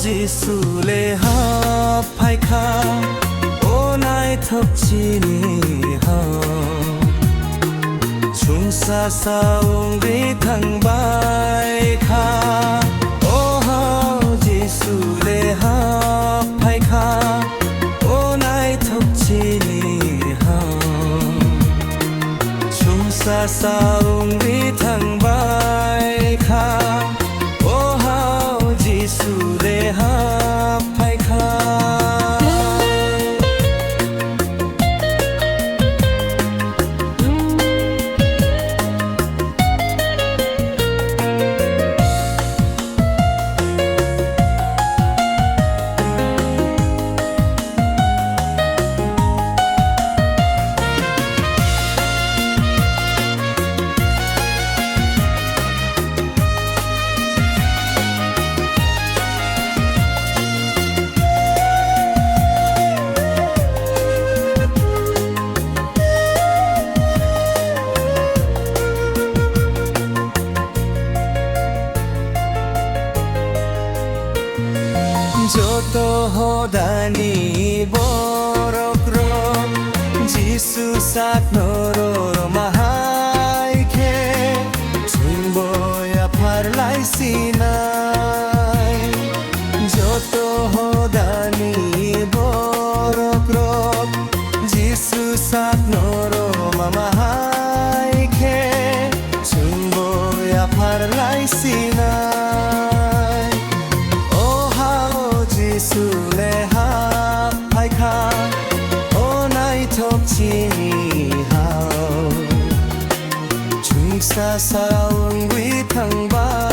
지수 lệ hợp hay kha ô nai thập chi ni hao chúng sa sao đi thăng bài kha ô hao 지수 lệ hợp hay kha ô nai thập chi ni hao chúng sa sao đi thăng bài kha ô hao 지수 lệ hợp hay kha 저도 호다니 보러그로 지수 싹 너로로 마하이케 tumboya parlaisinai 저도 호다니 보러그로 지수 싹 너로 마하이케 tumboya parlaisinai 지수 lệ hợp hay kha ô nai thập chi ni hao chúng sa sao quý thăng ba